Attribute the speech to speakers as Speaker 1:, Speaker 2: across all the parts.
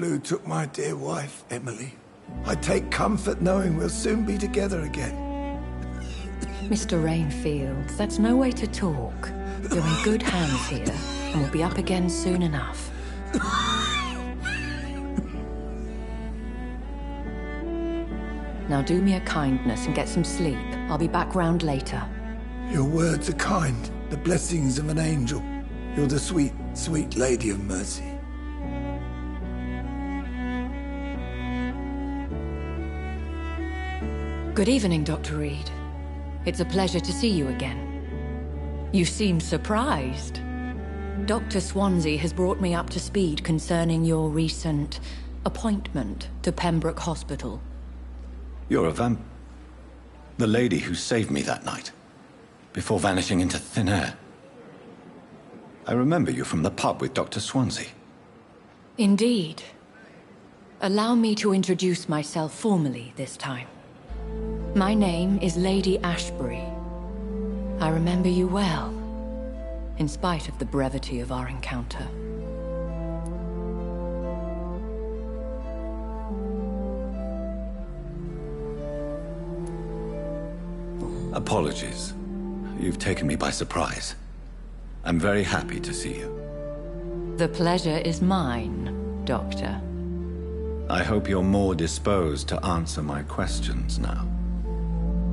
Speaker 1: flu took my dear wife, Emily. I take comfort knowing we'll soon be together again.
Speaker 2: Mr. Rainfield, that's no way to talk. You're in good hands here, and we'll be up again soon enough. Now do me a kindness and get some sleep. I'll be back round later.
Speaker 1: Your words are kind, the blessings of an angel. You're the sweet, sweet Lady of Mercy.
Speaker 2: Good evening, Dr. Reed. It's a pleasure to see you again. You seem surprised. Dr. Swansea has brought me up to speed concerning your recent appointment to Pembroke Hospital.
Speaker 3: You're a the lady who saved me that night, before vanishing into thin air. I remember you from the pub with Dr. Swansea.
Speaker 2: Indeed. Allow me to introduce myself formally this time. My name is Lady Ashbury. I remember you well, in spite of the brevity of our encounter.
Speaker 3: Apologies. You've taken me by surprise. I'm very happy to see you.
Speaker 2: The pleasure is mine, Doctor.
Speaker 3: I hope you're more disposed to answer my questions now.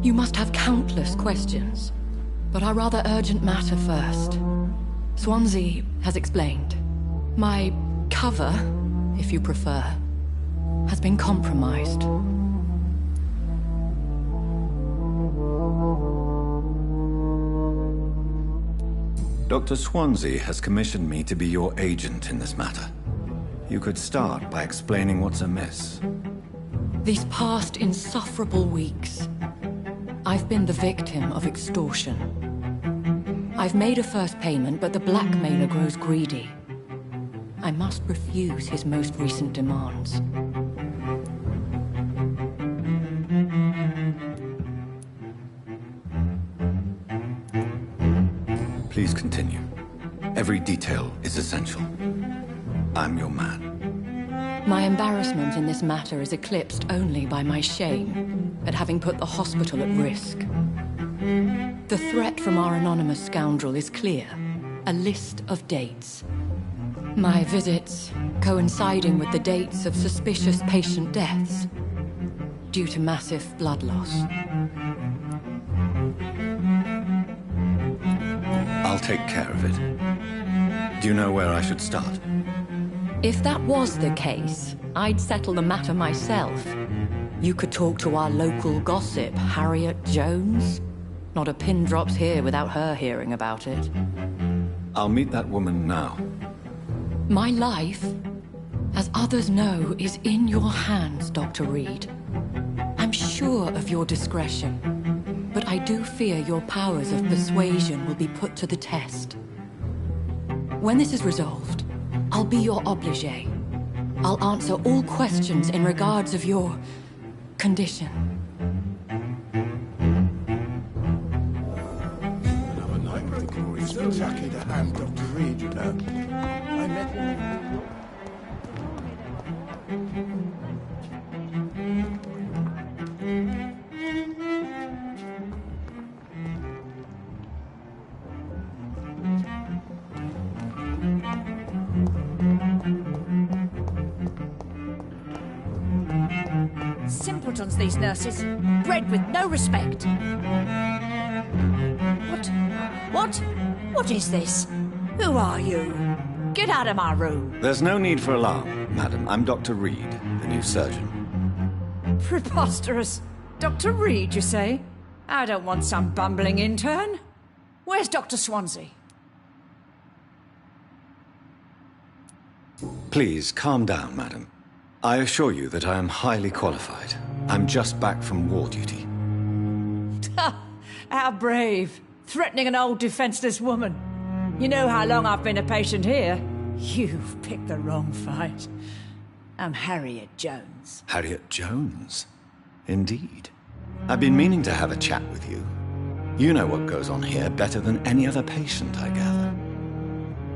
Speaker 2: You must have countless questions, but our rather urgent matter first. Swansea has explained. My cover, if you prefer, has been compromised.
Speaker 3: Dr. Swansea has commissioned me to be your agent in this matter. You could start by explaining what's amiss.
Speaker 2: These past insufferable weeks, I've been the victim of extortion. I've made a first payment, but the blackmailer grows greedy. I must refuse his most recent demands.
Speaker 3: Please continue. Every detail is essential. I'm your man.
Speaker 2: My embarrassment in this matter is eclipsed only by my shame at having put the hospital at risk. The threat from our anonymous scoundrel is clear. A list of dates. My visits coinciding with the dates of suspicious patient deaths due to massive blood loss.
Speaker 3: I'll take care of it. Do you know where I should start?
Speaker 2: If that was the case, I'd settle the matter myself. You could talk to our local gossip, Harriet Jones. Not a pin drops here without her hearing about it.
Speaker 3: I'll meet that woman now.
Speaker 2: My life, as others know, is in your hands, Dr. Reed. I'm sure of your discretion, but I do fear your powers of persuasion will be put to the test. When this is resolved, I'll be your obligé. I'll answer all questions in regards of your condition.
Speaker 1: Another night with the glorious lucky to hand Dr. Reed, you know. I met...
Speaker 4: Simpletons, these nurses. Bred with no respect. What is this? Who are you? Get out of my room.
Speaker 3: There's no need for alarm, madam. I'm Dr. Reed, the new surgeon.
Speaker 4: Preposterous. Dr. Reed, you say? I don't want some bumbling intern. Where's Dr. Swansea?
Speaker 3: Please, calm down, madam. I assure you that I am highly qualified. I'm just back from war duty.
Speaker 4: How brave. Threatening an old defenseless woman. You know how long I've been a patient here. You've picked the wrong fight. I'm Harriet Jones.
Speaker 3: Harriet Jones? Indeed. I've been meaning to have a chat with you. You know what goes on here better than any other patient, I gather.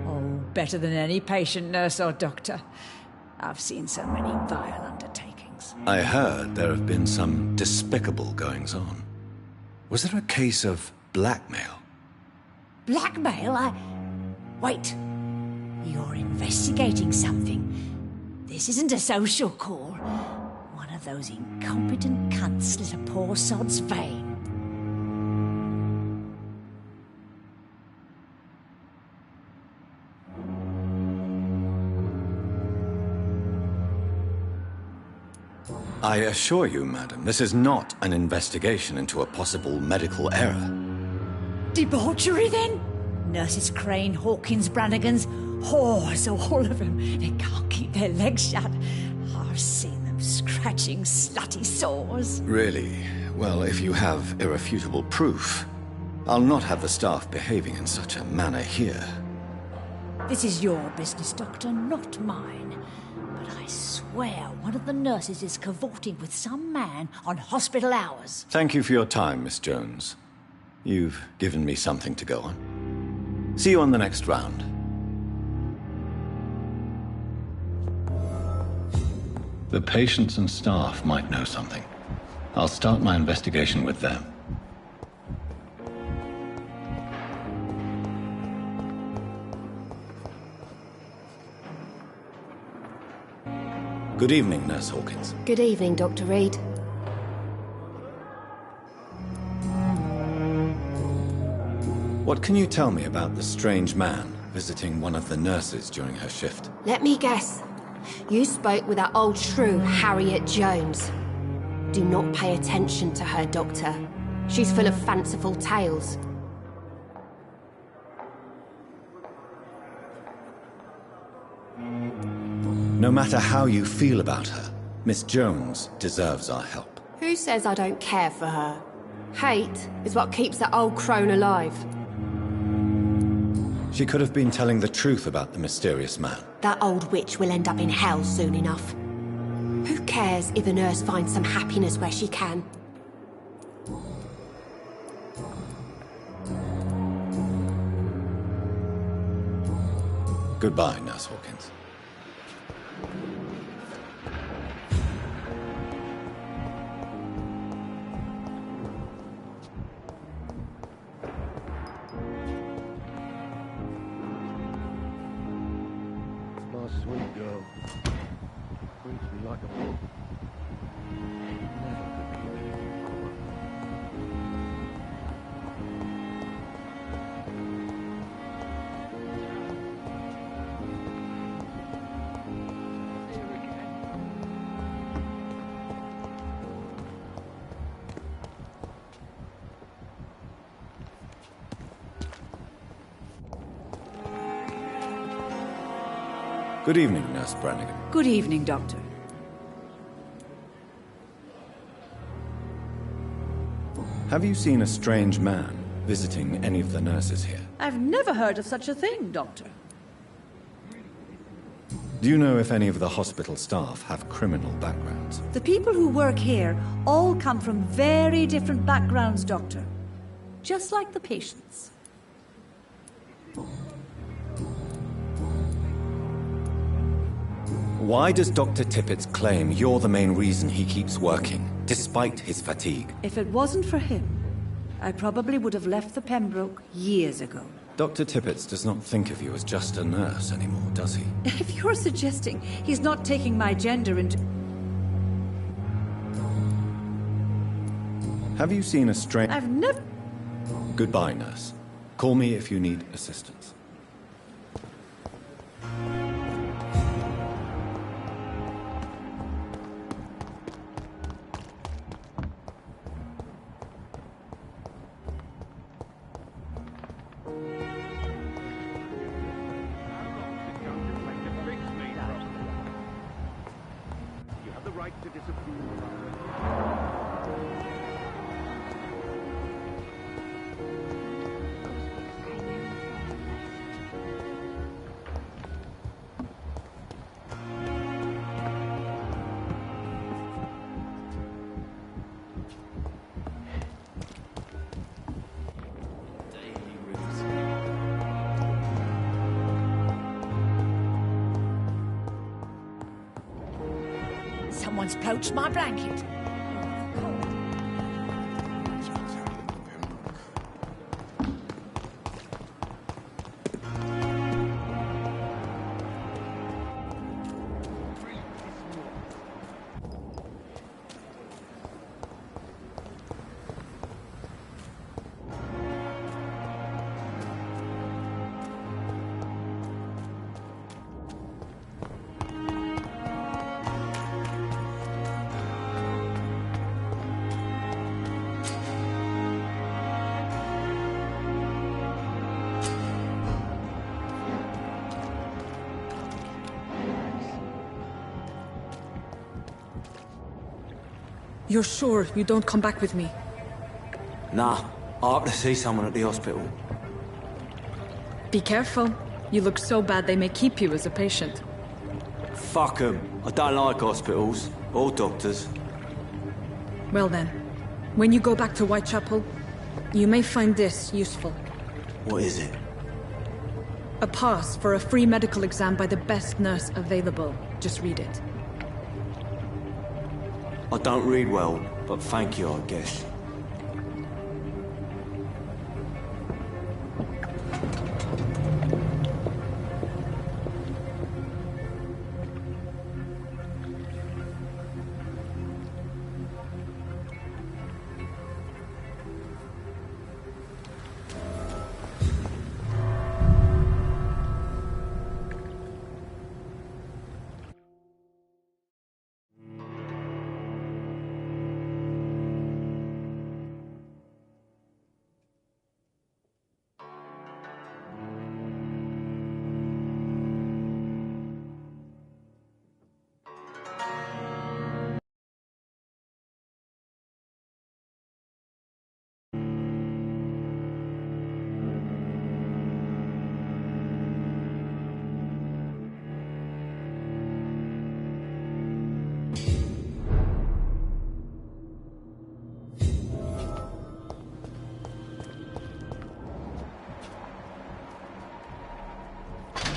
Speaker 4: Oh, better than any patient, nurse or doctor. I've seen so many vile undertakings.
Speaker 3: I heard there have been some despicable goings-on. Was there a case of blackmail?
Speaker 4: Blackmail? Wait. You're investigating something. This isn't a social call. One of those incompetent cunts slit a poor sod's vein.
Speaker 3: I assure you, madam, this is not an investigation into a possible medical error.
Speaker 4: Debauchery, then? Nurses Crane, Hawkins, Brannigans, whores, all of them. They can't keep their legs shut. I've seen them scratching slutty sores.
Speaker 3: Really? Well, if you have irrefutable proof, I'll not have the staff behaving in such a manner here.
Speaker 4: This is your business, Doctor, not mine. But I swear one of the nurses is cavorting with some man on hospital hours.
Speaker 3: Thank you for your time, Miss Jones. You've given me something to go on. See you on the next round. The patients and staff might know something. I'll start my investigation with them. Good evening, Nurse Hawkins.
Speaker 5: Good evening, Dr. Reed.
Speaker 3: What can you tell me about the strange man visiting one of the nurses during her shift?
Speaker 5: Let me guess. You spoke with that old shrew, Harriet Jones. Do not pay attention to her, Doctor. She's full of fanciful tales.
Speaker 3: No matter how you feel about her, Miss Jones deserves our help.
Speaker 5: Who says I don't care for her? Hate is what keeps that old crone alive.
Speaker 3: She could have been telling the truth about the mysterious man.
Speaker 5: That old witch will end up in hell soon enough. Who cares if a nurse finds some happiness where she can?
Speaker 3: Goodbye, Nurse Hawkins.
Speaker 6: My sweet girl. Treats me like a book. Never could be anything cooler.
Speaker 3: Good evening, Nurse Brannigan.
Speaker 4: Good evening, Doctor.
Speaker 3: Have you seen a strange man visiting any of the nurses here?
Speaker 4: I've never heard of such a thing, Doctor.
Speaker 3: Do you know if any of the hospital staff have criminal backgrounds?
Speaker 4: The people who work here all come from very different backgrounds, Doctor. Just like the patients.
Speaker 3: Why does Dr. Tippett claim you're the main reason he keeps working, despite his fatigue?
Speaker 4: If it wasn't for him, I probably would have left the Pembroke years ago.
Speaker 3: Dr. Tippett does not think of you as just a nurse anymore, does he?
Speaker 4: If you're suggesting he's not taking my gender into...
Speaker 3: Have you seen a strange...
Speaker 4: I've never...
Speaker 3: Goodbye, nurse. Call me if you need assistance.
Speaker 6: You have the right to disapprove.
Speaker 4: Someone's poached my blanket.
Speaker 7: You're sure you don't come back with me?
Speaker 8: Nah, I have to see someone at the hospital.
Speaker 7: Be careful. You look so bad they may keep you as a patient.
Speaker 8: Fuck 'em. I don't like hospitals, or doctors.
Speaker 7: Well then, when you go back to Whitechapel, you may find this useful.
Speaker 8: What is it?
Speaker 7: A pass for a free medical exam by the best nurse available. Just read it.
Speaker 8: I don't read well, but thank you, I guess.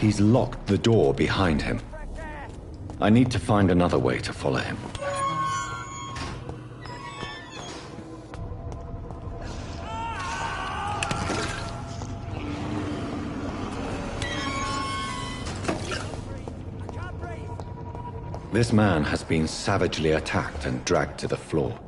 Speaker 3: He's locked the door behind him. I need to find another way to follow him. This man has been savagely attacked and dragged to the floor.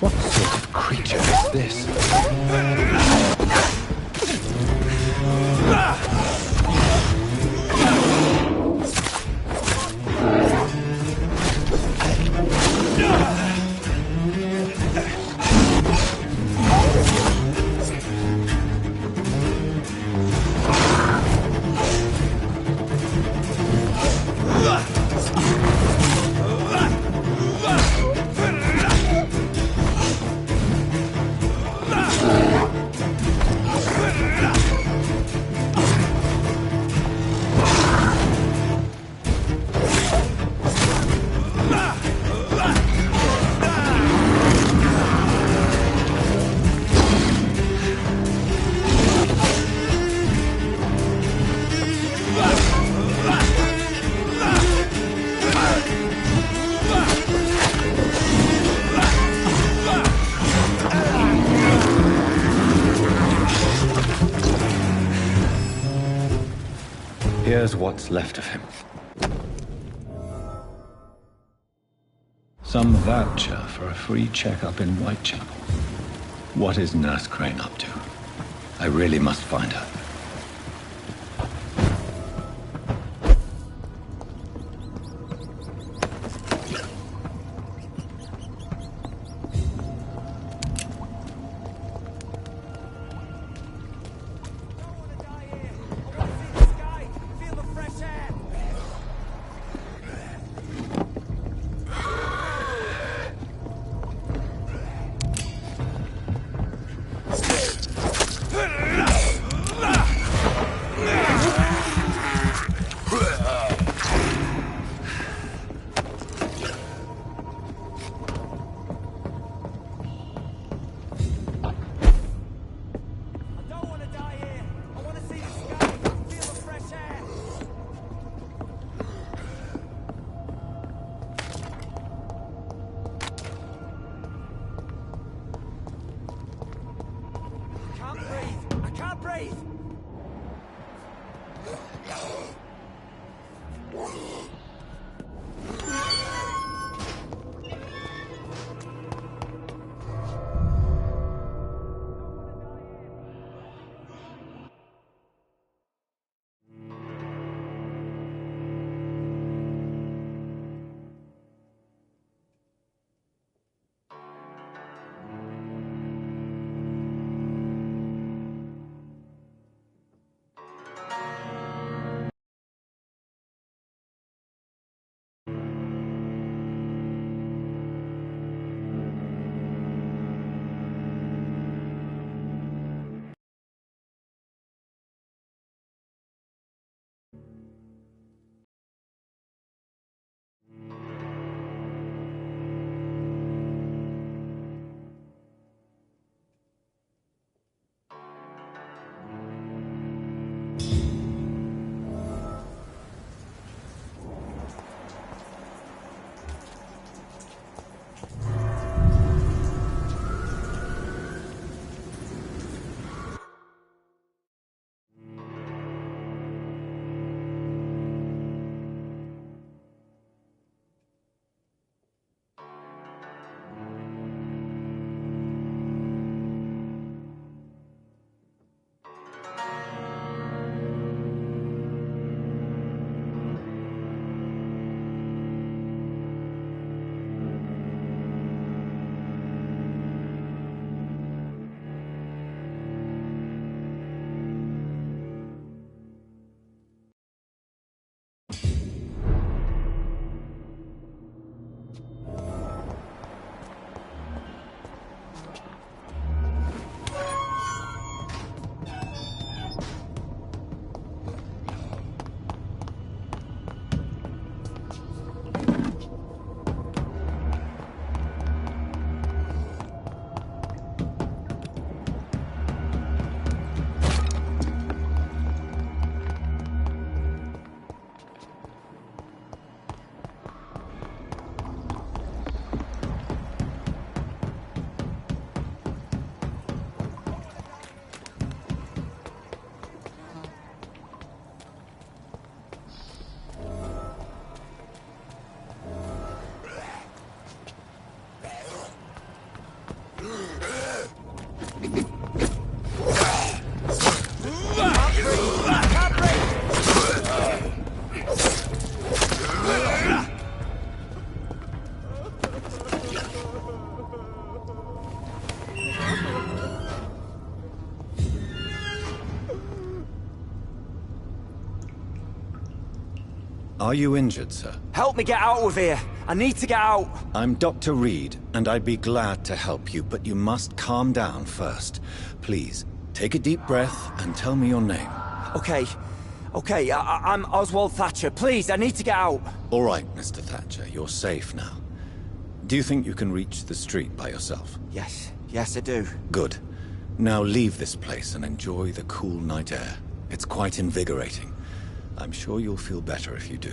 Speaker 3: What sort of creature is this? Here's what's left of him. Some voucher for a free checkup in Whitechapel. What is Nurse Crane up to? I really must find her. Are you injured, sir?
Speaker 8: Help me get out of here! I need to get out!
Speaker 3: I'm Dr. Reed, and I'd be glad to help you, but you must calm down first. Please, take a deep breath and tell me your name.
Speaker 8: Okay. I'm Oswald Thatcher. Please, I need to get out.
Speaker 3: All right, Mr. Thatcher, you're safe now. Do you think you can reach the street by yourself?
Speaker 8: Yes, I do.
Speaker 3: Good. Now leave this place and enjoy the cool night air. It's quite invigorating. I'm sure you'll feel better if you do.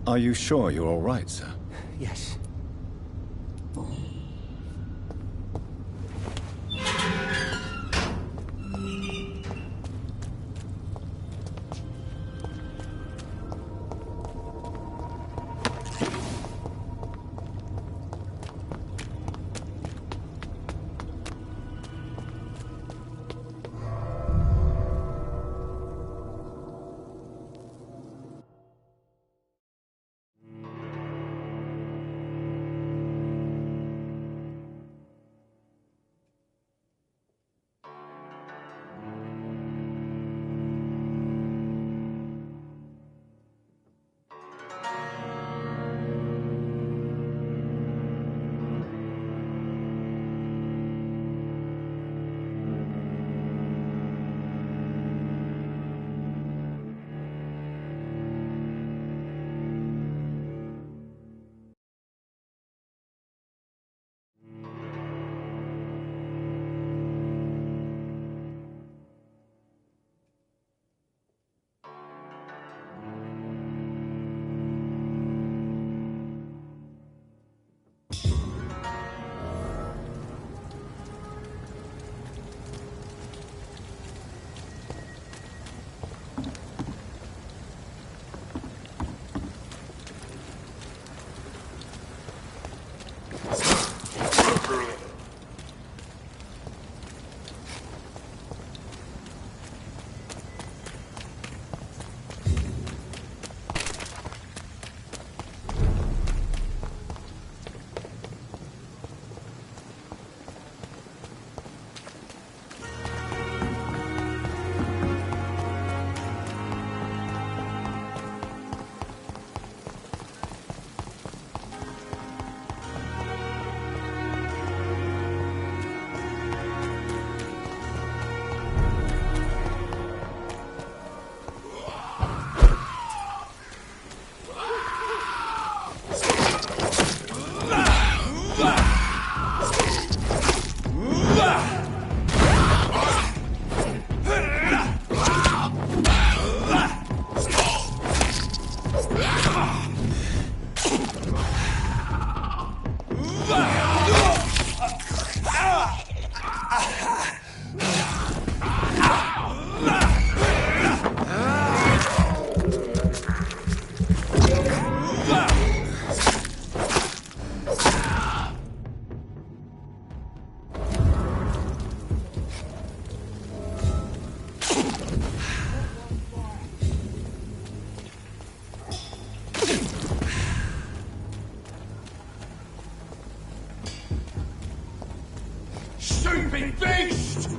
Speaker 3: Are you sure you're all right, sir?
Speaker 6: Yes.
Speaker 1: Stupid beast!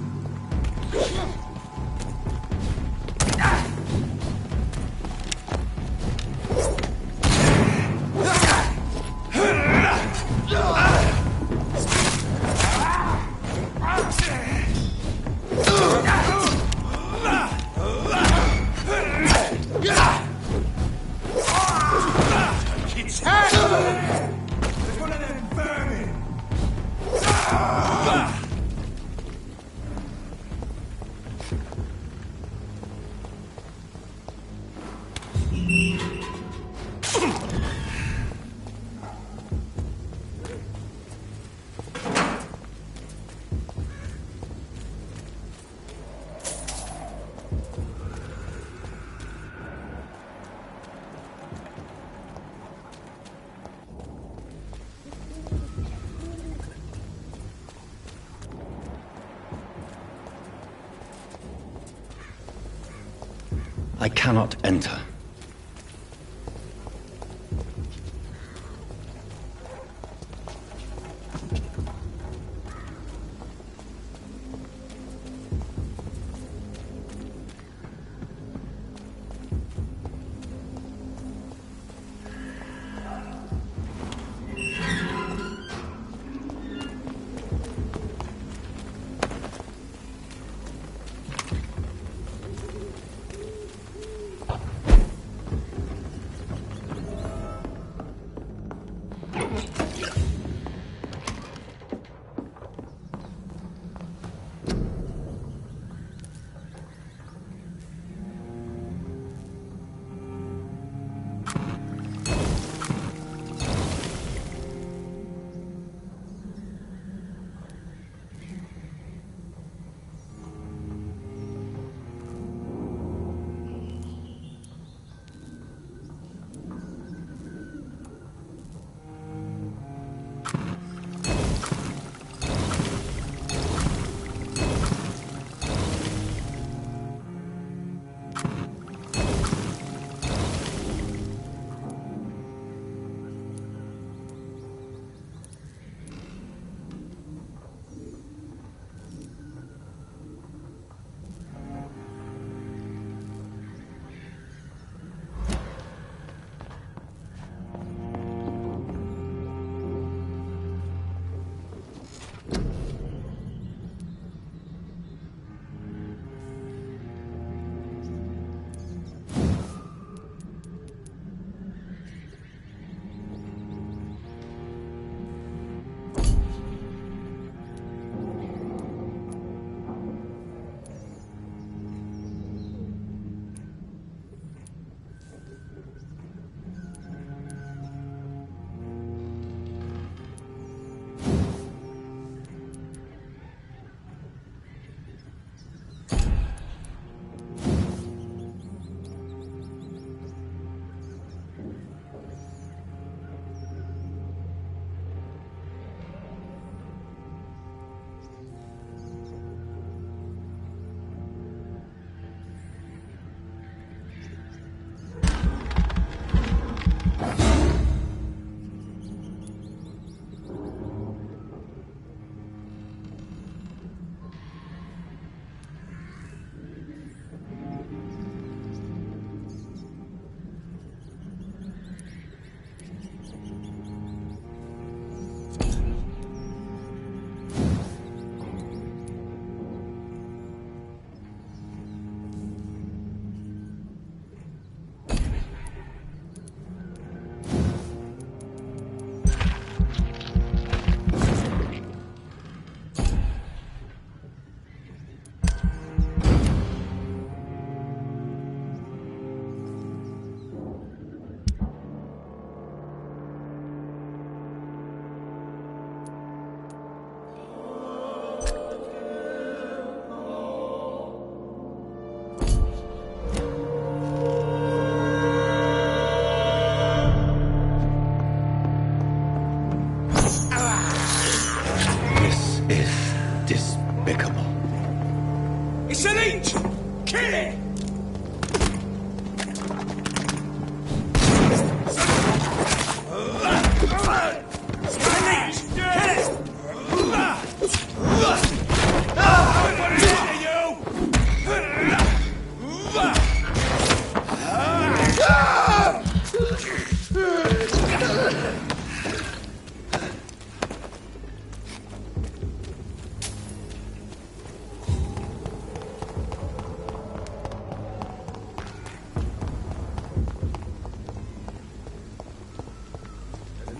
Speaker 3: I cannot enter.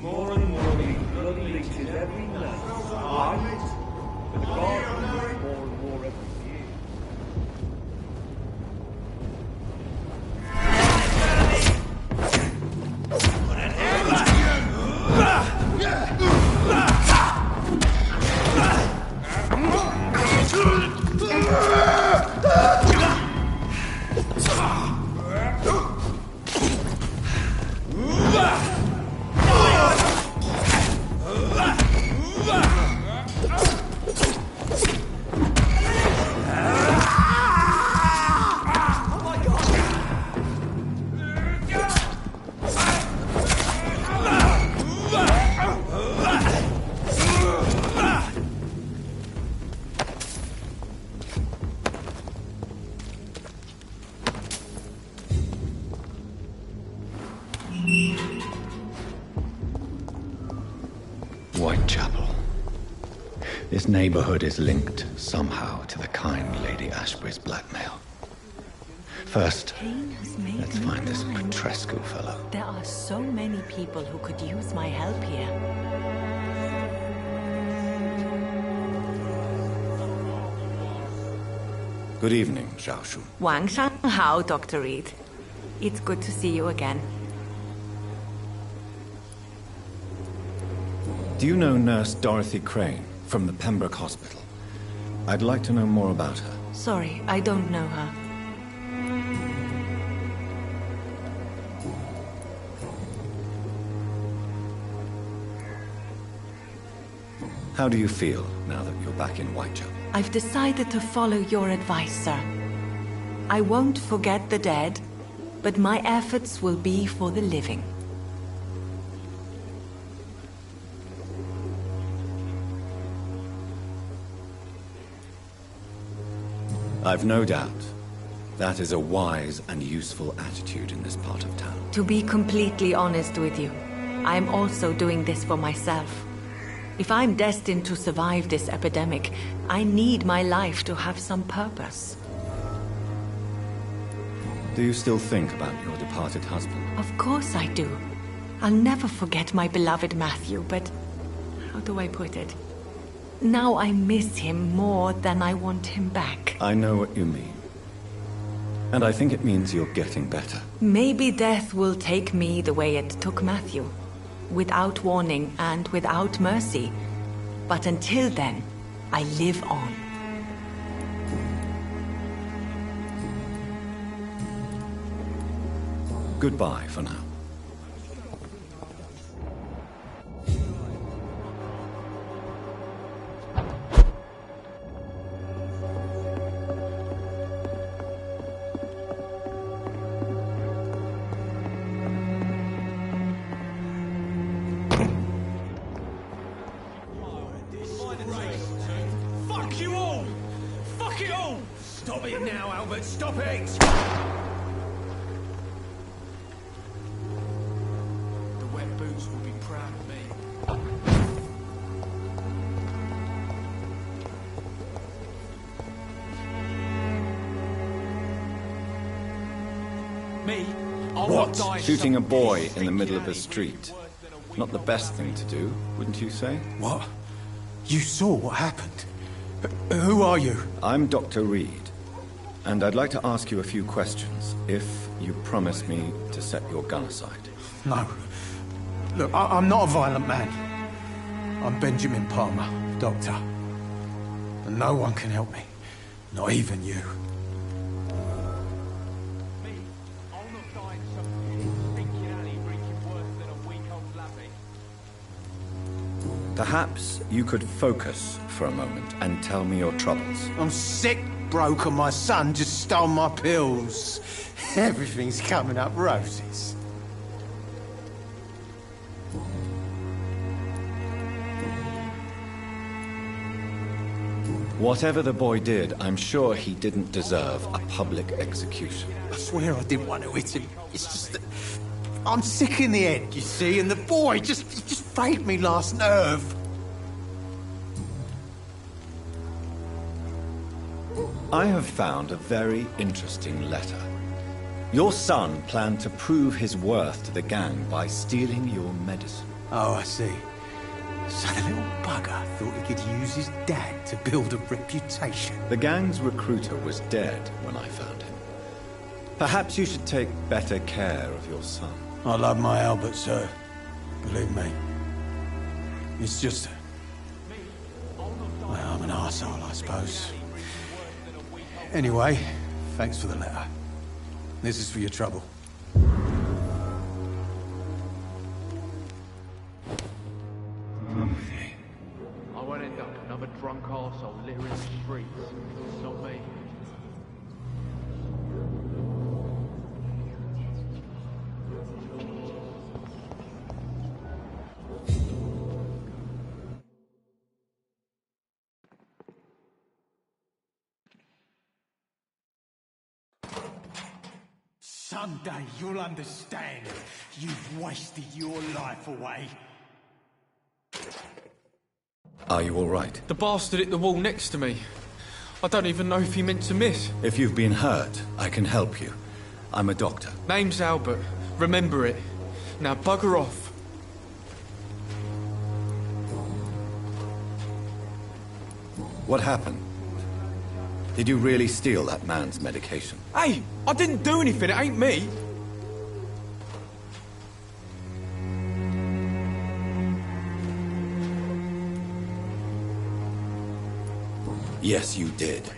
Speaker 6: More and more of these bloody leeches every night. The garden grows more and more every year.
Speaker 3: Whitechapel. This neighborhood is linked somehow to the kind Lady Ashbury's blackmail. First, let's find this Petrescu fellow.
Speaker 2: There are so many people who could use my help here.
Speaker 3: Good evening, Zhao Shun.
Speaker 2: Wang Shanghao, Dr. Reed. It's good to see you again.
Speaker 3: Do you know Nurse Dorothy Crane from the Pembroke Hospital? I'd like to know more about her.
Speaker 2: Sorry, I don't know her.
Speaker 3: How do you feel now that you're back in Whitechapel?
Speaker 2: I've decided to follow your advice, sir. I won't forget the dead, but my efforts will be for the living.
Speaker 3: I've no doubt that is a wise and useful attitude in this part of town.
Speaker 2: To be completely honest with you, I'm also doing this for myself. If I'm destined to survive this epidemic, I need my life to have some purpose.
Speaker 3: Do you still think about your departed husband?
Speaker 2: Of course I do. I'll never forget my beloved Matthew, but how do I put it? Now I miss him more than I want him back.
Speaker 3: I know what you mean. And I think it means you're getting better.
Speaker 2: Maybe death will take me the way it took Matthew. Without warning and without mercy. But until then, I live on.
Speaker 3: Goodbye for now.
Speaker 9: Fuck you all! Fuck it all! Stop it now, Albert, stop it! The wet boots will be proud of me. Me? I won't die.
Speaker 3: Shooting a boy in the middle of a street. Not the best thing to do, wouldn't you say?
Speaker 9: What? You saw what happened? Who are you?
Speaker 3: I'm Dr. Reed, and I'd like to ask you a few questions, if you promise me to set your gun aside.
Speaker 9: No. Look, I'm not a violent man. I'm Benjamin Palmer, doctor. And no one can help me. Not even you.
Speaker 3: Perhaps you could focus for a moment and tell me your troubles.
Speaker 9: I'm sick, broke, and my son just stole my pills. Everything's coming up roses.
Speaker 3: Whatever the boy did, I'm sure he didn't deserve a public execution.
Speaker 9: I swear I didn't want to hit him. It's just that I'm sick in the head, you see, and the boy just frayed me last nerve.
Speaker 3: I have found a very interesting letter. Your son planned to prove his worth to the gang by stealing your medicine.
Speaker 9: Oh, I see. So the little bugger thought he could use his dad to build a reputation.
Speaker 3: The gang's recruiter was dead when I found him. Perhaps you should take better care of your son.
Speaker 9: I love my Albert, sir. Believe me. It's just... well, I'm an arsehole, I suppose. Anyway, thanks for the letter. This is for your trouble.
Speaker 10: I won't end up another drunk arsehole littering the streets. Not me.
Speaker 9: Someday you'll understand. You've wasted your life away.
Speaker 3: Are you all right?
Speaker 10: The bastard hit the wall next to me. I don't even know if he meant to miss.
Speaker 3: If you've been hurt, I can help you. I'm a doctor.
Speaker 10: Name's Albert. Remember it. Now bugger off.
Speaker 3: What happened? Did you really steal that man's medication?
Speaker 10: Hey, I didn't do anything. It ain't me.
Speaker 3: Yes, you did.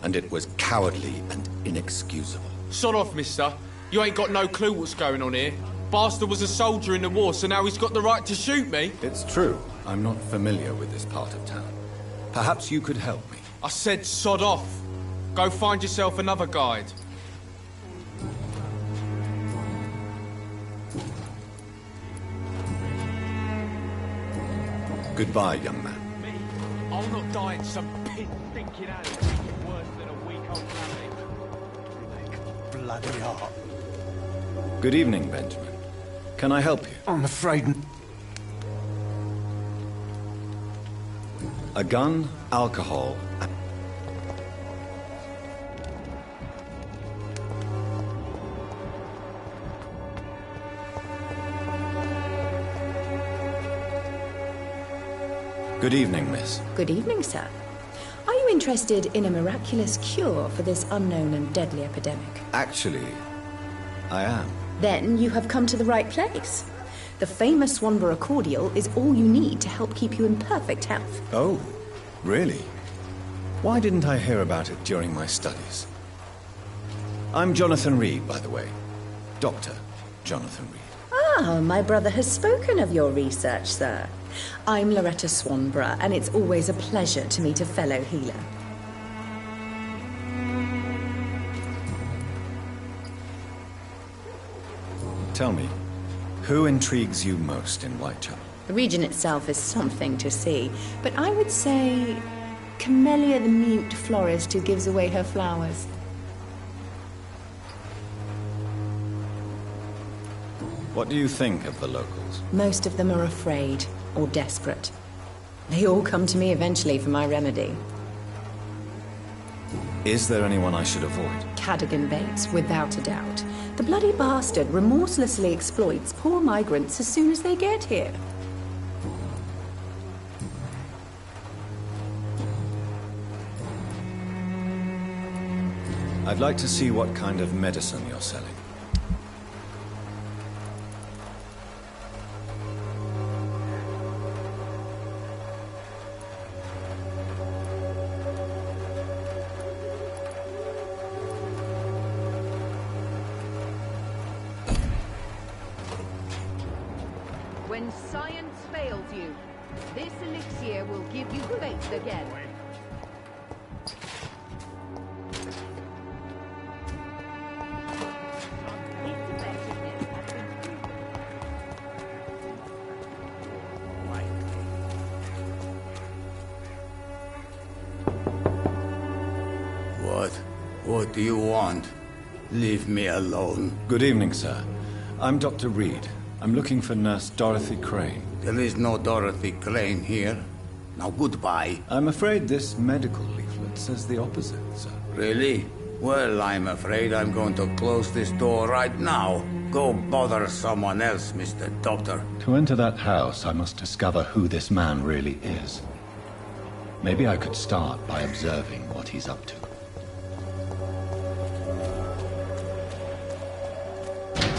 Speaker 3: And it was cowardly and inexcusable.
Speaker 10: Sod off, mister. You ain't got no clue what's going on here. Bastard was a soldier in the war, so now he's got the right to shoot me.
Speaker 3: It's true. I'm not familiar with this part of town. Perhaps you could help me.
Speaker 10: I said sod off. Go find yourself another guide.
Speaker 3: Goodbye, young man.
Speaker 10: Me? I'll not die in some pit thinking out it's worse than a week old rabbit.
Speaker 9: Bloody heart.
Speaker 3: Good evening, Benjamin. Can I help you?
Speaker 9: I'm afraid...
Speaker 3: A gun, alcohol, and... Good evening, miss.
Speaker 11: Good evening, sir. Are you interested in a miraculous cure for this unknown and deadly epidemic?
Speaker 3: Actually, I am.
Speaker 11: Then you have come to the right place. The famous Swanborough cordial is all you need to help keep you in perfect health.
Speaker 3: Oh, really? Why didn't I hear about it during my studies? I'm Jonathan Reed, by the way. Dr. Jonathan Reed.
Speaker 11: Ah, my brother has spoken of your research, sir. I'm Loretta Swanborough, and it's always a pleasure to meet a fellow healer.
Speaker 3: Tell me, who intrigues you most in Whitechapel?
Speaker 11: The region itself is something to see, but I would say Camellia the mute florist who gives away her flowers.
Speaker 3: What do you think of the locals?
Speaker 11: Most of them are afraid or desperate. They all come to me eventually for my remedy.
Speaker 3: Is there anyone I should avoid?
Speaker 11: Cadogan Bates, without a doubt. The bloody bastard remorselessly exploits poor migrants as soon as they get here.
Speaker 3: I'd like to see what kind of medicine you're selling.
Speaker 12: When science fails you, this elixir will give you faith again.
Speaker 13: What do you want? Leave me alone.
Speaker 3: Good evening, sir. I'm Dr. Reed. I'm looking for Nurse Dorothy Crane.
Speaker 13: There is no Dorothy Crane here. Now goodbye.
Speaker 3: I'm afraid this medical leaflet says the opposite, sir.
Speaker 13: Really? Well, I'm afraid I'm going to close this door right now. Go bother someone else, Mr. Doctor.
Speaker 3: To enter that house, I must discover who this man really is. Maybe I could start by observing what he's up to.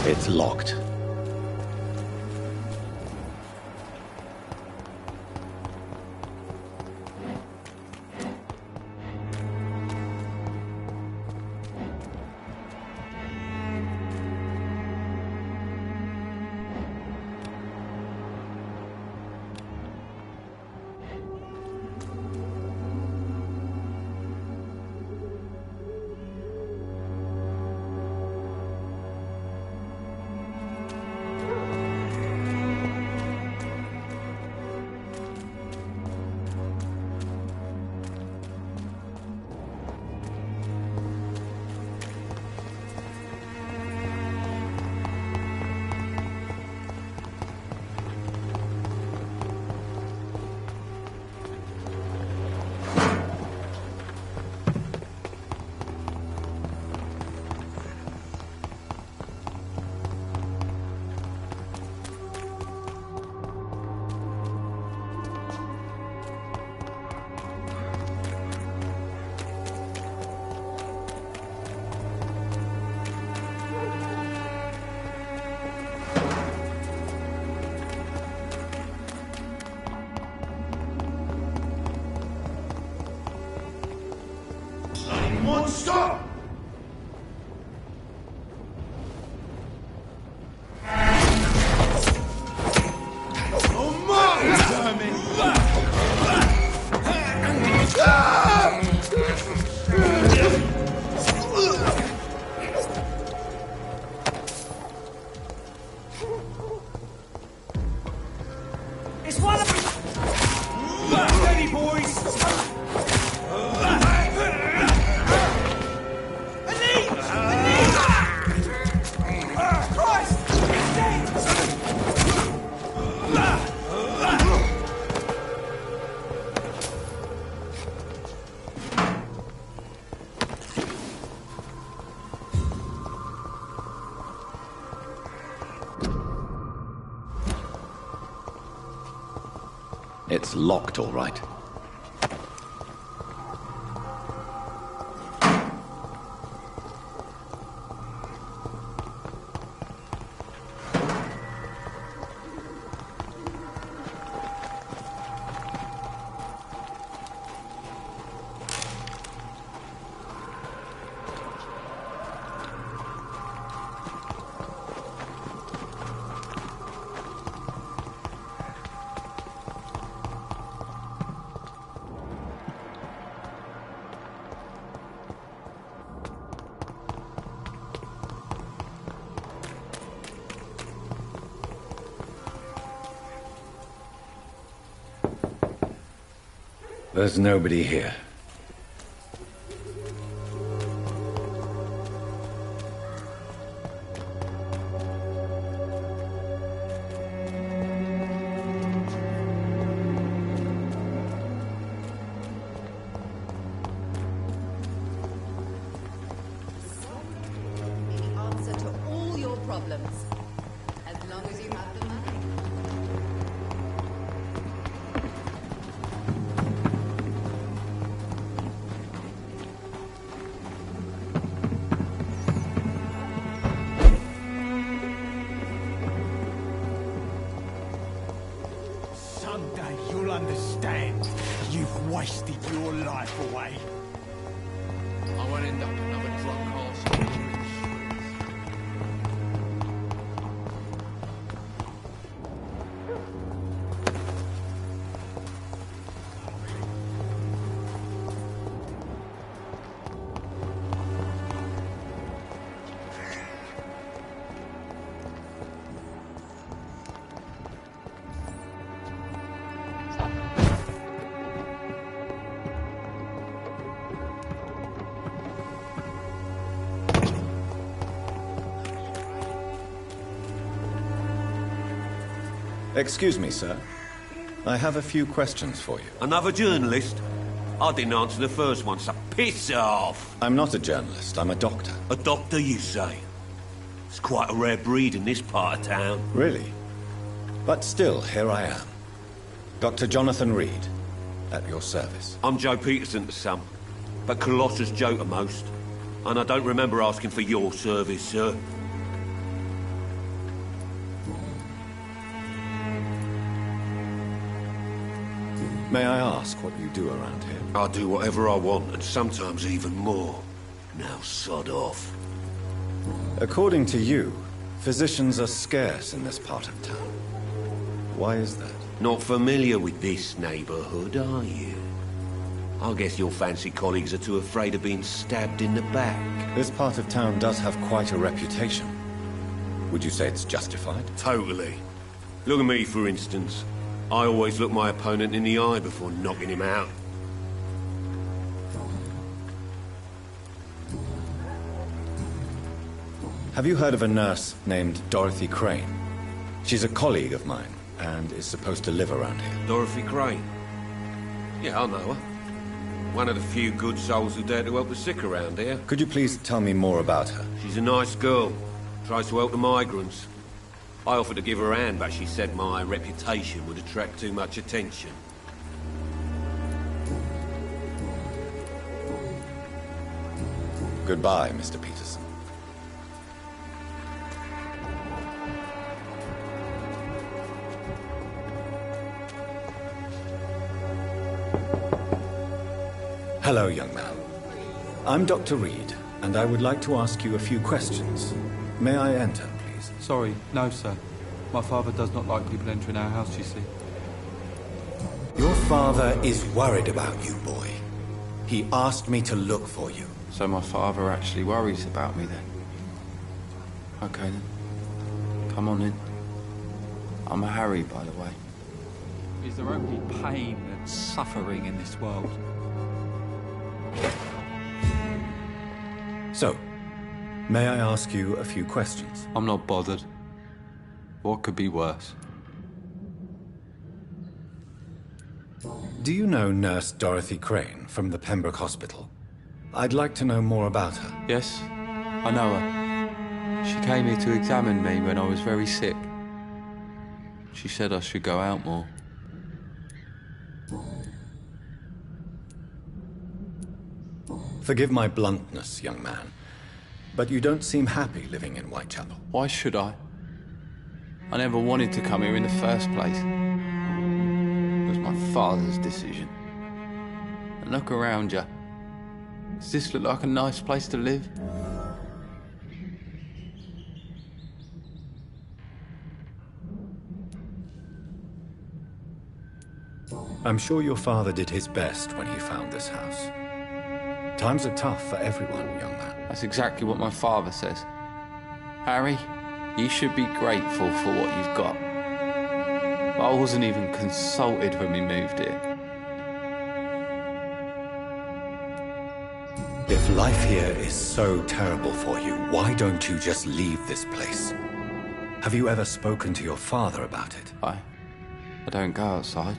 Speaker 3: It's locked.
Speaker 1: Monster!
Speaker 6: It's one of them! Steady, boys!
Speaker 3: It's locked, all right. There's nobody here.
Speaker 12: The answer to all your problems, as long as you have the money.
Speaker 9: Someday you'll understand. You've wasted your life away.
Speaker 10: I won't end up another drunk arse.
Speaker 3: Excuse me, sir. I have a few questions for you.
Speaker 14: Another journalist? I didn't answer the first one, so piss off!
Speaker 3: I'm not a journalist, I'm a doctor.
Speaker 14: A doctor, you say? It's quite a rare breed in this part of town.
Speaker 3: Really? But still, here I am. Dr. Jonathan Reed, at your service.
Speaker 14: I'm Joe Peterson to some, but Colossus Joe to most. And I don't remember asking for your service, sir.
Speaker 3: May I ask what you do around here?
Speaker 14: I do whatever I want, and sometimes even more. Now sod off.
Speaker 3: According to you, physicians are scarce in this part of town. Why is that?
Speaker 14: Not familiar with this neighborhood, are you? I guess your fancy colleagues are too afraid of being stabbed in the back.
Speaker 3: This part of town does have quite a reputation. Would you say it's justified?
Speaker 14: Totally. Look at me, for instance. I always look my opponent in the eye before knocking him out.
Speaker 3: Have you heard of a nurse named Dorothy Crane? She's a colleague of mine, and is supposed to live around here.
Speaker 14: Dorothy Crane? Yeah, I know her. One of the few good souls who dare to help the sick around here.
Speaker 3: Could you please tell me more about her?
Speaker 14: She's a nice girl. Tries to help the migrants. I offered to give her a hand, but she said my reputation would attract too much attention.
Speaker 3: Goodbye, Mr. Peterson. Hello, young man. I'm Dr. Reed, and I would like to ask you a few questions. May I enter, please?
Speaker 15: Sorry, no, sir. My father does not like people entering our house, you see.
Speaker 3: Your father is worried about you, boy. He asked me to look for you.
Speaker 15: So my father actually worries about me, then? Okay, then. Come on in. I'm Harry, by the way. Is there only pain and suffering in this world?
Speaker 3: So, may I ask you a few questions?
Speaker 15: I'm not bothered. What could be worse?
Speaker 3: Do you know Nurse Dorothy Crane from the Pembroke Hospital? I'd like to know more about her.
Speaker 15: Yes, I know her. She came here to examine me when I was very sick. She said I should go out more.
Speaker 3: Forgive my bluntness, young man, but you don't seem happy living in Whitechapel.
Speaker 15: Why should I? I never wanted to come here in the first place. It was my father's decision. And look around you. Does this look like a nice place to live?
Speaker 3: I'm sure your father did his best when he found this house. Times are tough for everyone, young man.
Speaker 15: That's exactly what my father says. Harry, you should be grateful for what you've got. But I wasn't even consulted when we moved here.
Speaker 3: If life here is so terrible for you, why don't you just leave this place? Have you ever spoken to your father about it?
Speaker 15: I don't go outside.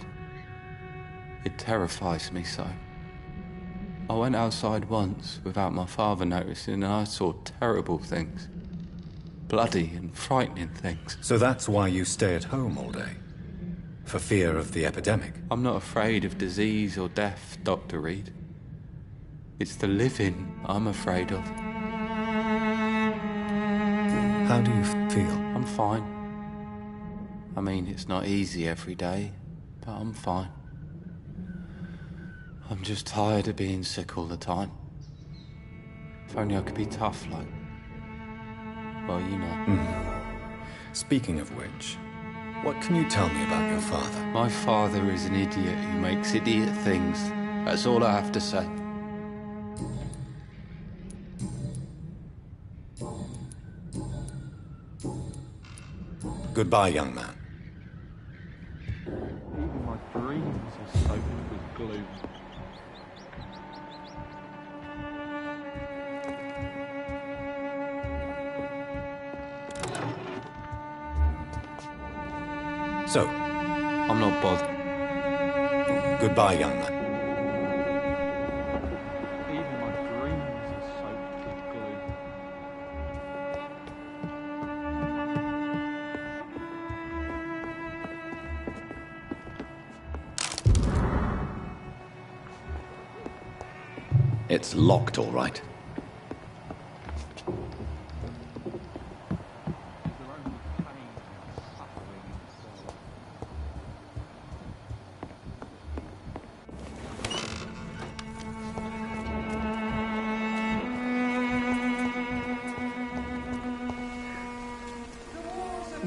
Speaker 15: It terrifies me so. I went outside once without my father noticing and I saw terrible things. Bloody and frightening things.
Speaker 3: So that's why you stay at home all day? For fear of the epidemic?
Speaker 15: I'm not afraid of disease or death, Dr. Reed. It's the living I'm afraid of.
Speaker 3: How do you feel?
Speaker 15: I'm fine. I mean, it's not easy every day, but I'm fine. I'm just tired of being sick all the time. If only I could be tough like... well, you know.
Speaker 3: Speaking of which, what can you tell me about your father?
Speaker 15: My father is an idiot who makes idiot things. That's all I have to say.
Speaker 3: Goodbye, young man.
Speaker 15: Even my dreams are soaked with gloom.
Speaker 3: So,
Speaker 15: I'm not bothered.
Speaker 3: goodbye, young man.
Speaker 15: Even my dreams are soaked with glue.
Speaker 3: It's locked, all right.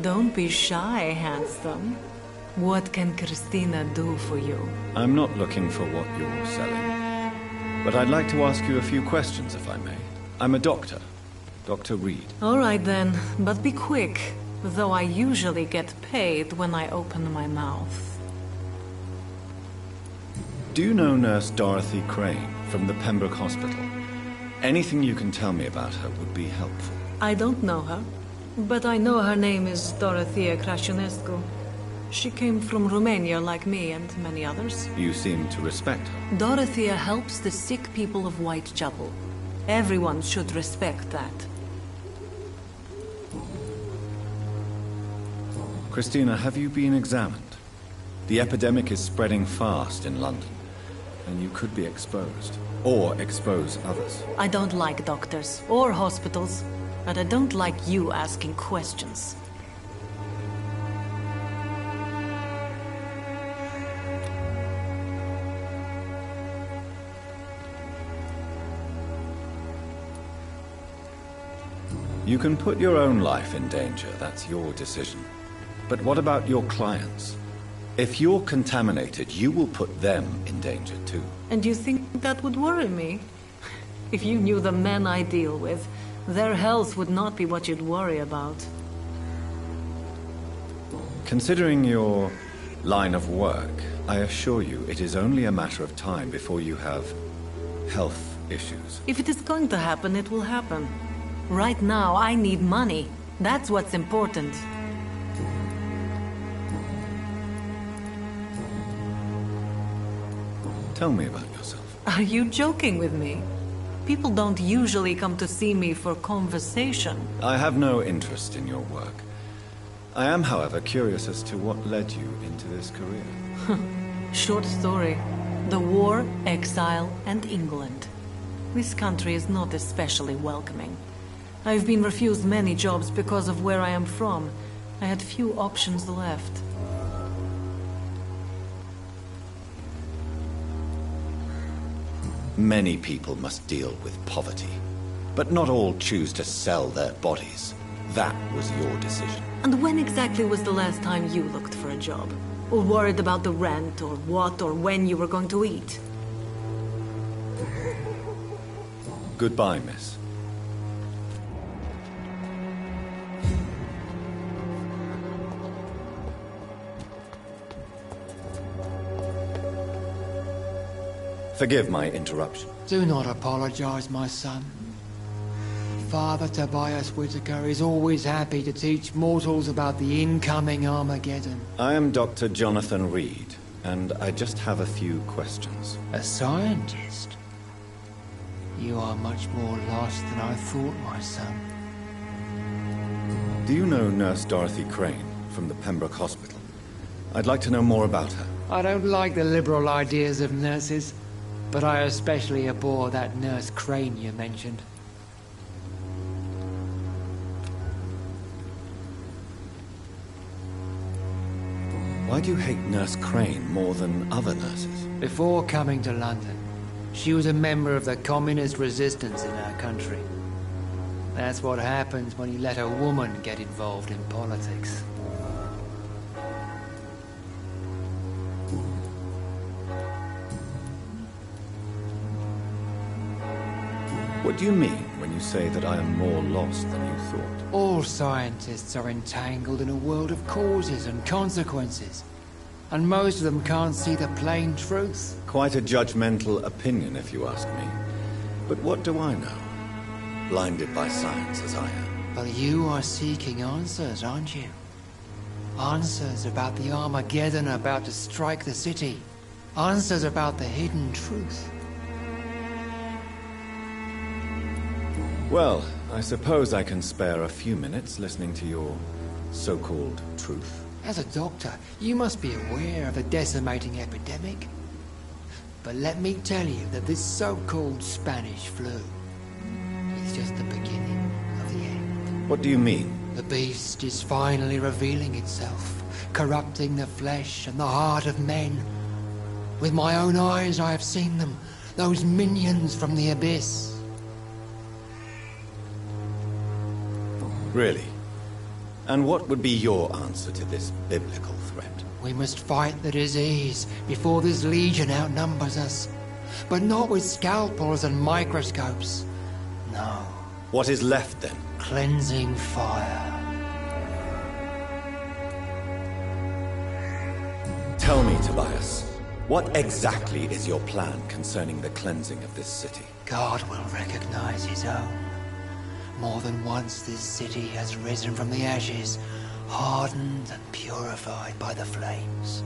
Speaker 16: Don't be shy, handsome. What can Christina do for you?
Speaker 3: I'm not looking for what you're selling. But I'd like to ask you a few questions, if I may. I'm a doctor. Dr. Reed.
Speaker 16: All right then, but be quick, though I usually get paid when I open my mouth.
Speaker 3: Do you know Nurse Dorothy Crane from the Pembroke Hospital? Anything you can tell me about her would be helpful.
Speaker 16: I don't know her, but I know her name is Dorothea Crăciunescu. She came from Romania like me and many others.
Speaker 3: You seem to respect her.
Speaker 16: Dorothea helps the sick people of Whitechapel. Everyone should respect that.
Speaker 3: Christina, have you been examined? The epidemic is spreading fast in London, and you could be exposed, or expose others.
Speaker 16: I don't like doctors or hospitals, but I don't like you asking questions.
Speaker 3: You can put your own life in danger, that's your decision. But what about your clients? If you're contaminated, you will put them in danger too.
Speaker 16: And you think that would worry me? If you knew the men I deal with, their health would not be what you'd worry about.
Speaker 3: Considering your line of work, I assure you it is only a matter of time before you have health issues.
Speaker 16: If it is going to happen, it will happen. Right now, I need money. That's what's important.
Speaker 3: Tell me about yourself.
Speaker 16: Are you joking with me? People don't usually come to see me for conversation.
Speaker 3: I have no interest in your work. I am, however, curious as to what led you into this career.
Speaker 16: Short story. The war, exile, and England. This country is not especially welcoming. I've been refused many jobs because of where I am from. I had few options left.
Speaker 3: Many people must deal with poverty, but not all choose to sell their bodies. That was your decision.
Speaker 16: And when exactly was the last time you looked for a job? Or worried about the rent, or what, or when you were going to eat?
Speaker 3: Goodbye, miss. Forgive my interruption.
Speaker 17: Do not apologize, my son. Father Tobias Whitaker is always happy to teach mortals about the incoming Armageddon.
Speaker 3: I am Dr. Jonathan Reed, and I just have a few questions.
Speaker 17: A scientist? You are much more lost than I thought, my son.
Speaker 3: Do you know Nurse Dorothy Crane from the Pembroke Hospital? I'd like to know more about her.
Speaker 17: I don't like the liberal ideas of nurses, but I especially abhor that Nurse Crane you mentioned.
Speaker 3: Why do you hate Nurse Crane more than other nurses?
Speaker 17: Before coming to London, she was a member of the communist resistance in our country. That's what happens when you let a woman get involved in politics.
Speaker 3: What do you mean when you say that I am more lost than you thought?
Speaker 17: All scientists are entangled in a world of causes and consequences, and most of them can't see the plain truth.
Speaker 3: Quite a judgmental opinion, if you ask me. But what do I know? Blinded by science as I am.
Speaker 17: But you are seeking answers, aren't you? Answers about the Armageddon about to strike the city. Answers about the hidden truth.
Speaker 3: Well, I suppose I can spare a few minutes listening to your so-called truth.
Speaker 17: As a doctor, you must be aware of the decimating epidemic. But let me tell you that this so-called Spanish flu is just the beginning of the end.
Speaker 3: What do you mean?
Speaker 17: The beast is finally revealing itself, corrupting the flesh and the heart of men. With my own eyes I have seen them, those minions from the abyss.
Speaker 3: Really? And what would be your answer to this biblical threat?
Speaker 17: We must fight the disease before this legion outnumbers us. But not with scalpels and microscopes. No.
Speaker 3: What is left then?
Speaker 17: Cleansing fire.
Speaker 3: Tell me, Tobias, what exactly is your plan concerning the cleansing of this city?
Speaker 17: God will recognize his own. More than once this city has risen from the ashes, hardened and purified by the flames.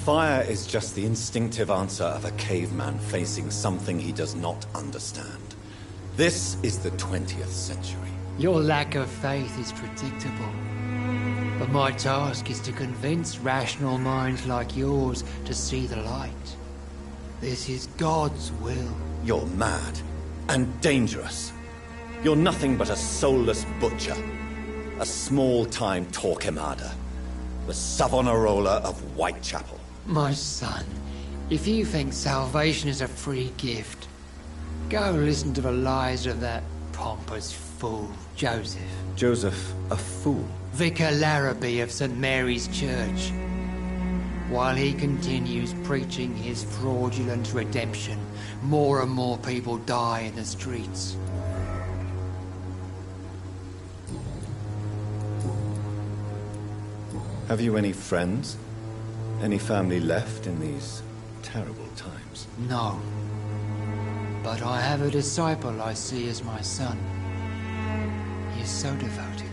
Speaker 3: Fire is just the instinctive answer of a caveman facing something he does not understand. This is the 20th century.
Speaker 17: Your lack of faith is predictable. But my task is to convince rational minds like yours to see the light. This is God's will.
Speaker 3: You're mad and dangerous. You're nothing but a soulless butcher. A small-time Torquemada. The Savonarola of Whitechapel.
Speaker 17: My son, if you think salvation is a free gift, go listen to the lies of that pompous fool, Joseph.
Speaker 3: Joseph, a fool?
Speaker 17: Vicar Larrabee of St. Mary's Church. While he continues preaching his fraudulent redemption, more and more people die in the streets.
Speaker 3: Have you any friends? Any family left in these terrible times?
Speaker 17: No. But I have a disciple I see as my son. He is so devoted.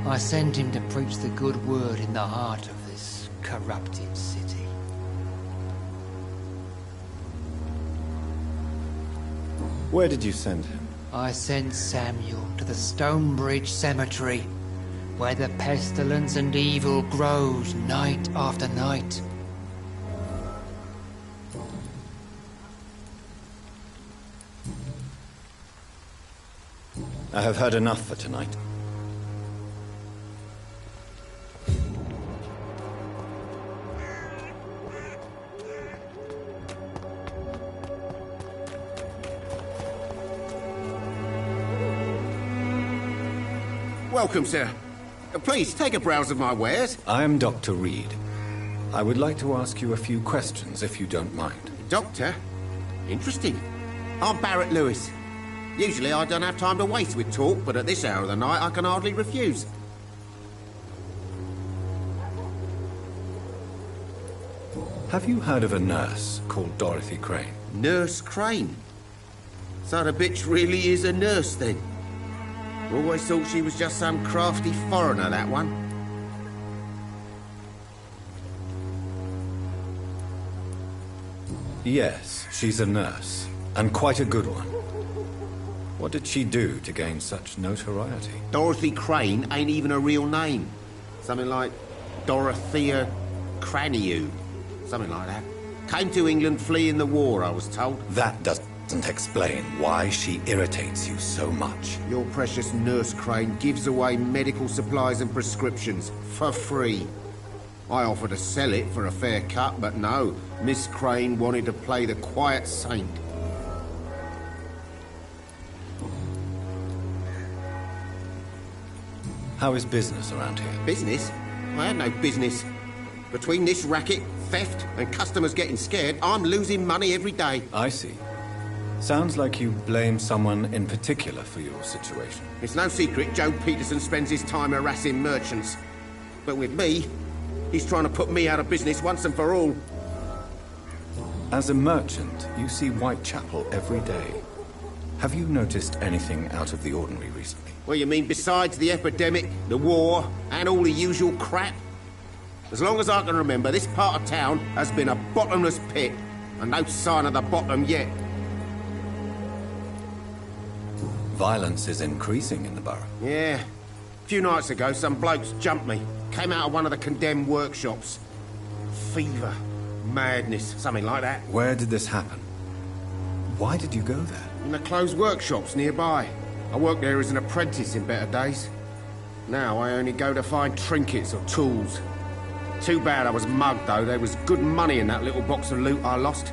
Speaker 17: I send him to preach the good word in the heart of this corrupted city.
Speaker 3: Where did you send him?
Speaker 17: I sent Samuel to the Stonebridge Cemetery, where the pestilence and evil grows night after night.
Speaker 3: I have heard enough for tonight.
Speaker 14: Welcome, sir. Please, take a browse of my wares.
Speaker 3: I am Dr. Reed. I would like to ask you a few questions, if you don't mind.
Speaker 14: Doctor? Interesting. I'm Barrett Lewis. Usually I don't have time to waste with talk, but at this hour of the night I can hardly refuse.
Speaker 3: Have you heard of a nurse called Dorothy Crane?
Speaker 14: Nurse Crane? So the bitch really is a nurse, then? Always thought she was just some crafty foreigner, that one.
Speaker 3: Yes, she's a nurse, and quite a good one. What did she do to gain such notoriety?
Speaker 14: Dorothy Crane ain't even a real name. Something like Dorothea Craniu. Something like that. Came to England fleeing the war, I was told.
Speaker 3: That doesn't explain why she irritates you so much.
Speaker 14: Your precious Nurse Crane gives away medical supplies and prescriptions for free. I offered to sell it for a fair cut, but no. Miss Crane wanted to play the quiet saint.
Speaker 3: How is business around here?
Speaker 14: Business? I have no business. Between this racket, theft, and customers getting scared, I'm losing money every day.
Speaker 3: I see. Sounds like you blame someone in particular for your situation.
Speaker 14: It's no secret Joe Peterson spends his time harassing merchants. But with me, he's trying to put me out of business once and for all.
Speaker 3: As a merchant, you see Whitechapel every day. Have you noticed anything out of the ordinary recently?
Speaker 14: Well, you mean besides the epidemic, the war, and all the usual crap? As long as I can remember, this part of town has been a bottomless pit, and no sign of the bottom yet.
Speaker 3: Violence is increasing in the borough.
Speaker 14: Yeah. A few nights ago, some blokes jumped me. Came out of one of the condemned workshops. Fever, madness, something like that.
Speaker 3: Where did this happen? Why did you go there?
Speaker 14: In the closed workshops nearby. I worked there as an apprentice in better days. Now I only go to find trinkets or tools. Too bad I was mugged, though. There was good money in that little box of loot I lost.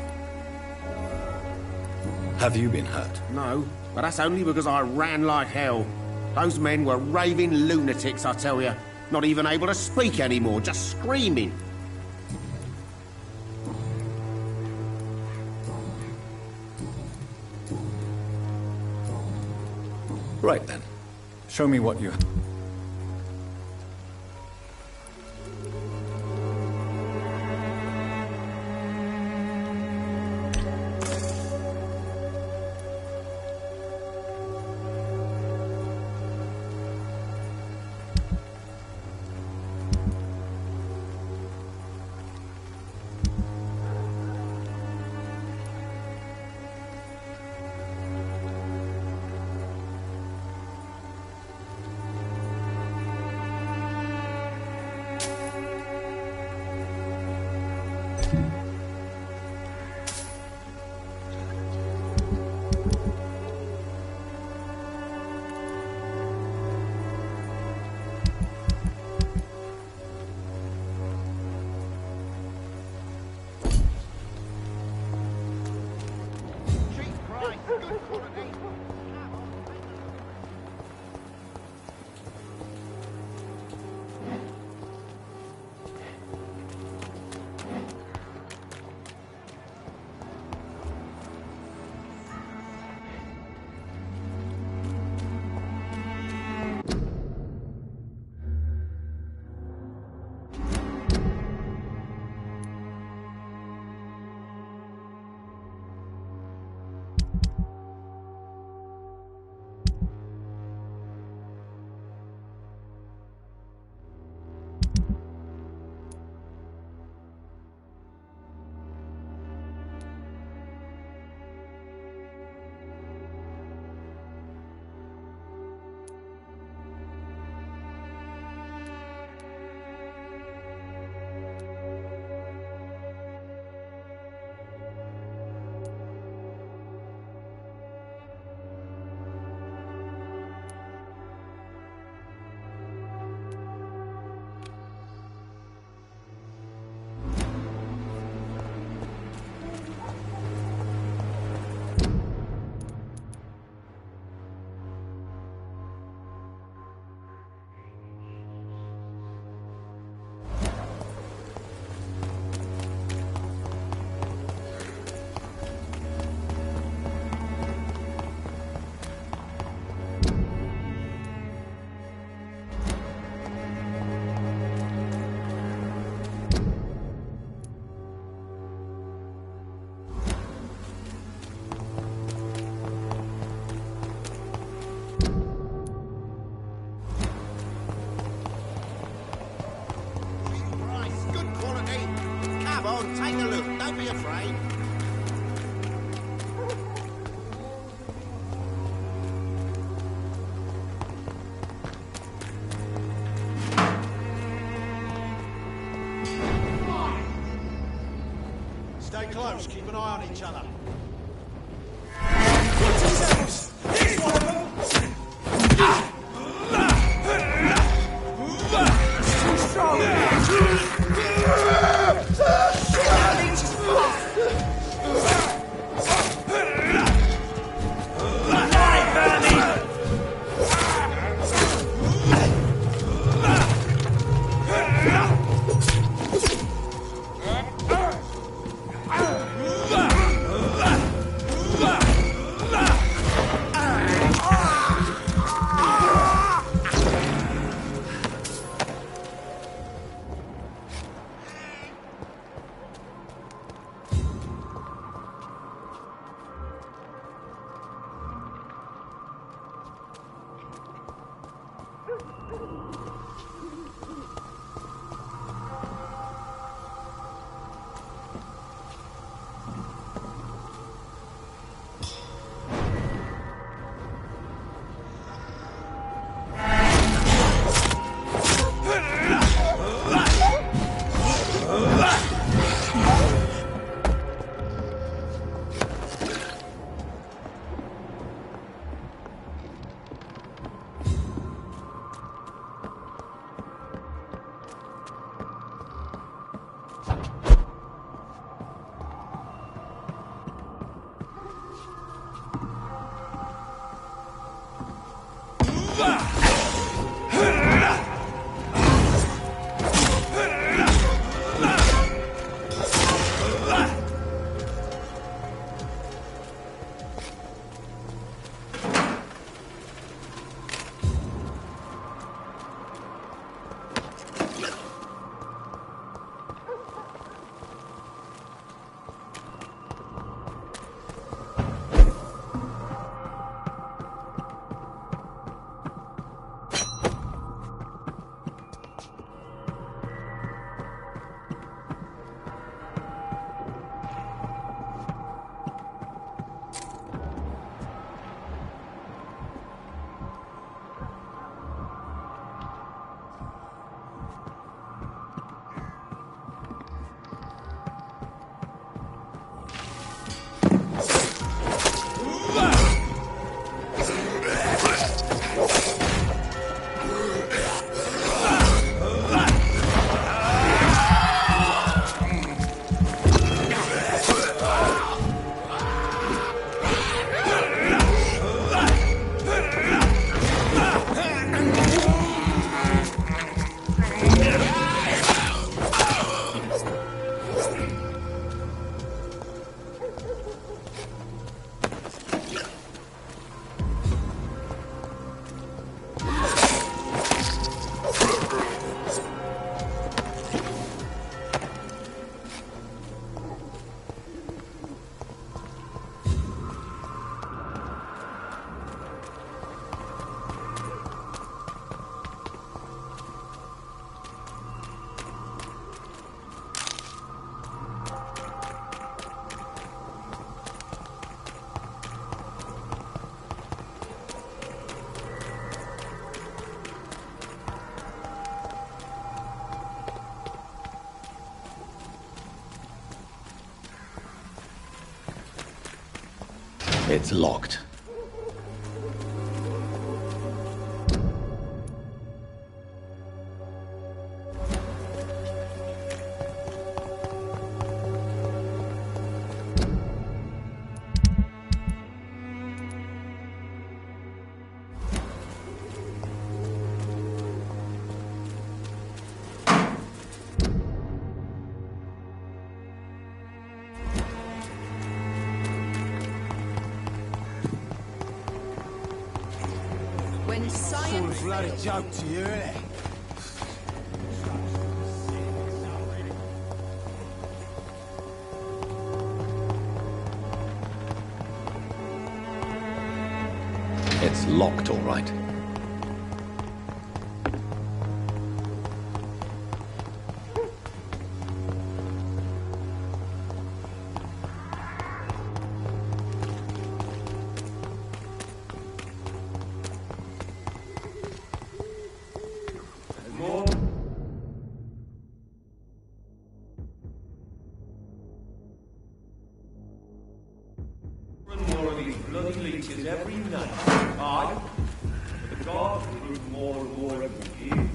Speaker 3: Have you been hurt?
Speaker 14: No, but that's only because I ran like hell. Those men were raving lunatics, I tell you. Not even able to speak anymore, just screaming.
Speaker 3: Right then. Show me what you...
Speaker 14: Take a look, don't be afraid.
Speaker 18: Stay close, keep an eye on each other.
Speaker 3: It's locked.
Speaker 12: When science
Speaker 18: bloody joke to you, innit?
Speaker 3: It's locked, all right.
Speaker 6: Bloody leeches every night. Aye. But the gods will prove more and more every year.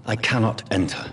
Speaker 3: I cannot enter.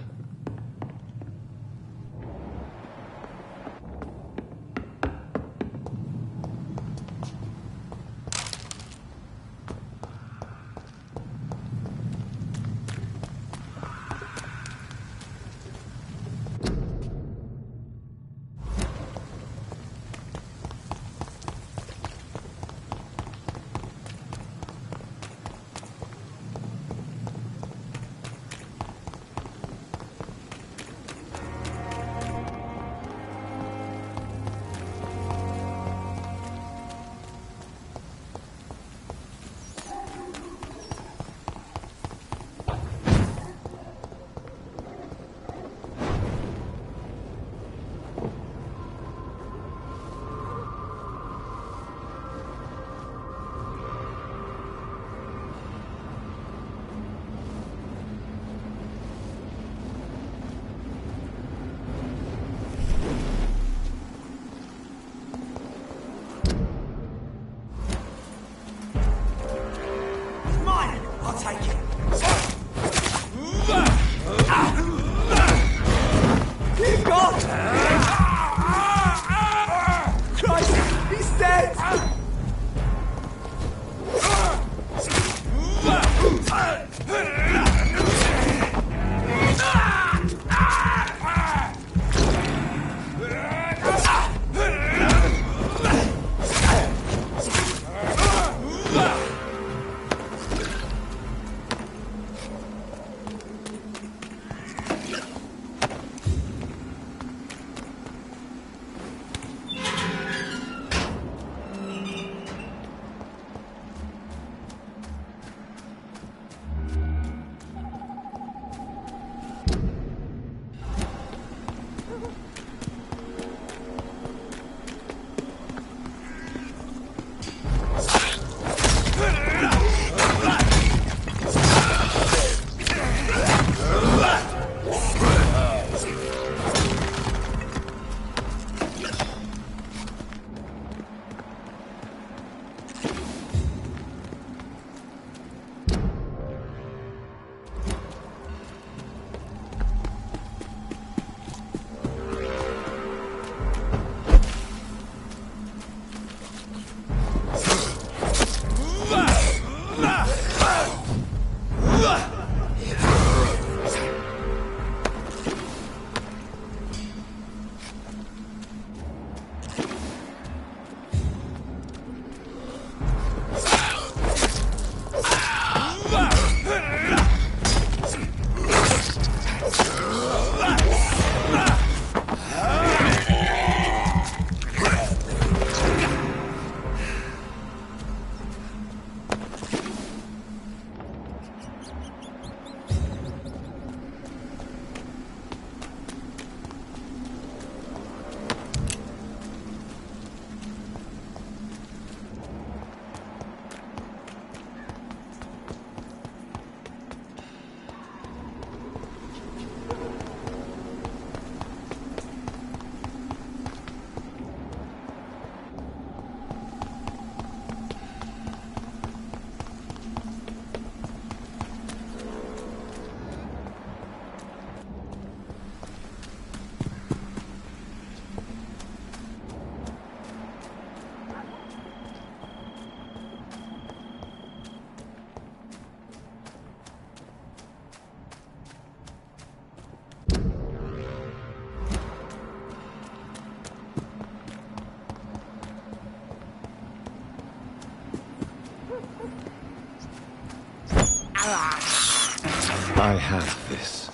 Speaker 3: have this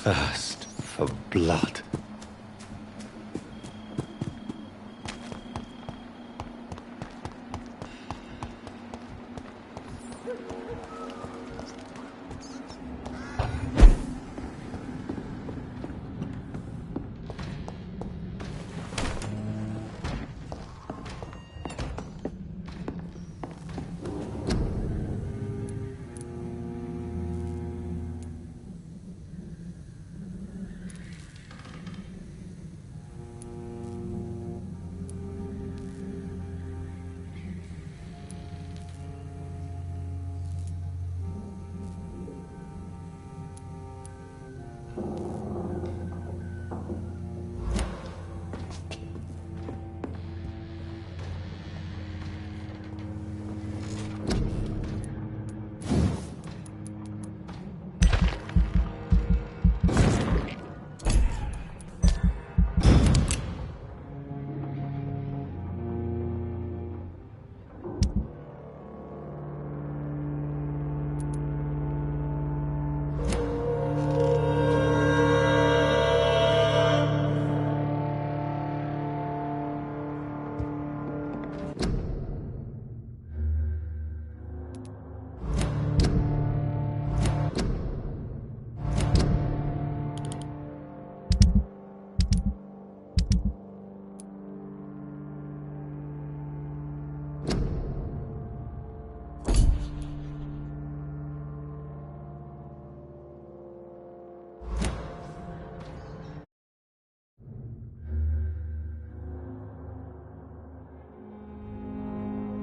Speaker 3: thirst for blood.